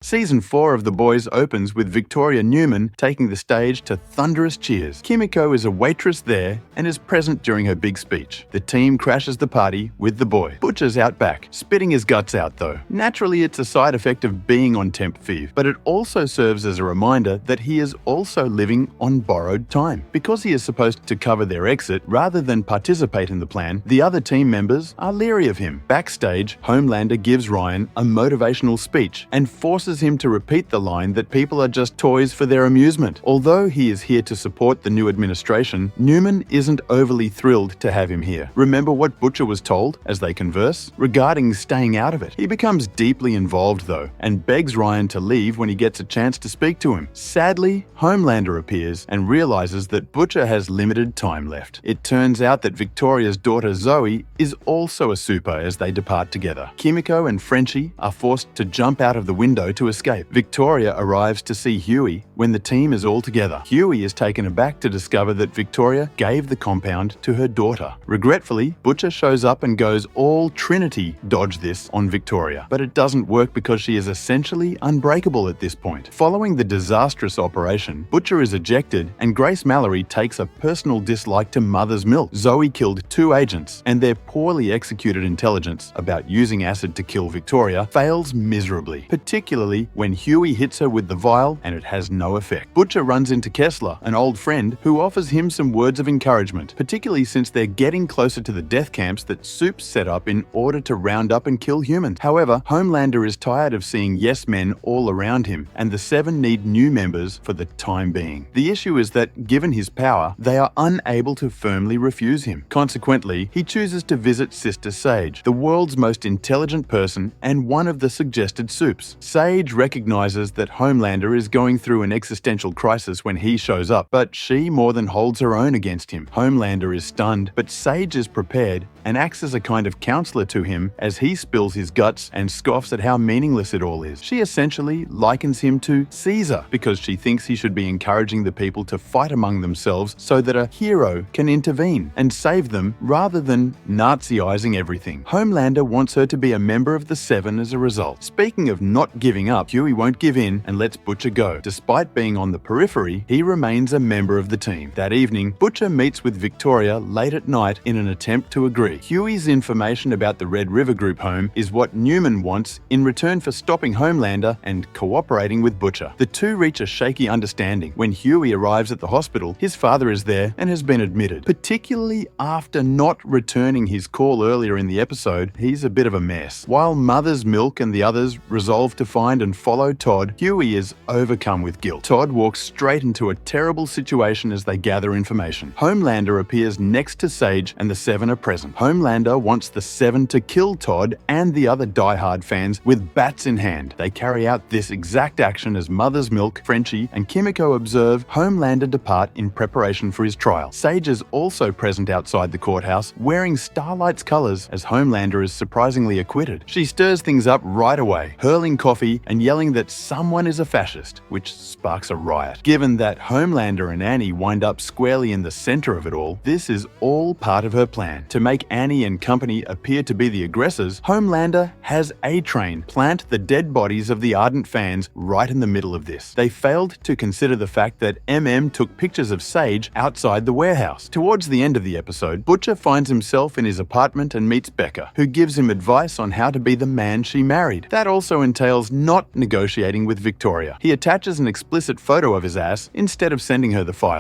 Season 4 of The Boys opens with Victoria Newman taking the stage to thunderous cheers. Kimiko is a waitress there and is present during her big speech. The team crashes the party with the boy. Butcher's out back, spitting his guts out though. Naturally, it's a side effect of being on temp fever, but it also serves as a reminder that he is also living on borrowed time. Because he is supposed to cover their exit rather than participate in the plan, the other team members are leery of him. Backstage, Homelander gives Ryan a motivational speech and forces him to repeat the line that people are just toys for their amusement. Although he is here to support the new administration, Newman isn't overly thrilled to have him here. Remember what Butcher was told as they converse? Regarding staying out of it. He becomes deeply involved though, and begs Ryan to leave when he gets a chance to speak to him. Sadly, Homelander appears and realizes that Butcher has limited time left. It turns out that Victoria's daughter Zoe is also a super as they depart together. Kimiko and Frenchie are forced to jump out of the window to escape. Victoria arrives to see Huey when the team is all together. Huey is taken aback to discover that Victoria gave the compound to her daughter. Regretfully, Butcher shows up and goes all Trinity dodge this on Victoria, but it doesn't work because she is essentially unbreakable at this point. Following the disastrous operation, Butcher is ejected and Grace Mallory takes a personal dislike to Mother's Milk. Zoe killed 2 agents, and their poorly executed intelligence about using acid to kill Victoria fails miserably, particularly when Huey hits her with the vial and it has no effect. Butcher runs into Kessler, an old friend, who offers him some words of encouragement, particularly since they're getting closer to the death camps that Soup set up in order to round up and kill humans. However, Homelander is tired of seeing yes men all around him, and the 7 need new members for the time being. The issue is that, given his power, they are unable to firmly refuse him. Consequently, he chooses to visit Sister Sage, the world's most intelligent person and one of the suggested Soups. Sage recognizes that Homelander is going through an existential crisis when he shows up, but she more than holds her own against him. Homelander is stunned, but Sage is prepared and acts as a kind of counselor to him as he spills his guts and scoffs at how meaningless it all is. She essentially likens him to Caesar because she thinks he should be encouraging the people to fight among themselves so that a hero can intervene and save them rather than Nazising everything. Homelander wants her to be a member of the 7 as a result. Speaking of not giving up, Huey won't give in and lets Butcher go. Despite being on the periphery, he remains a member of the team. That evening, Butcher meets with Victoria late at night in an attempt to agree. Huey's information about the Red River Group home is what Newman wants in return for stopping Homelander and cooperating with Butcher. The two reach a shaky understanding. When Huey arrives at the hospital, his father is there and has been admitted. Particularly after not returning his call earlier in the episode, he's a bit of a mess. While Mother's Milk and the others resolve to find and follow Todd, Huey is overcome with guilt. Todd walks straight into a terrible situation as they gather information. Homelander appears next to Sage and the 7 are present. Homelander wants the 7 to kill Todd and the other die-hard fans with bats in hand. They carry out this exact action as Mother's Milk, Frenchie, and Kimiko observe Homelander depart in preparation for his trial. Sage is also present outside the courthouse, wearing Starlight's colors as Homelander is surprisingly acquitted. She stirs things up right away, hurling coffee and yelling that someone is a fascist, which sparks a riot. Given that Homelander and Annie wind up squarely in the center of it all, this is all part of her plan. To make Annie and company appear to be the aggressors, Homelander has A-Train plant the dead bodies of the ardent fans right in the middle of this. They failed to consider the fact that MM took pictures of Sage outside the warehouse. Towards the end of the episode, Butcher finds himself in his apartment and meets Becca, who gives him advice on how to be the man she married. That also entails not negotiating with Victoria. He attaches an explicit photo of his ass instead of sending her the files.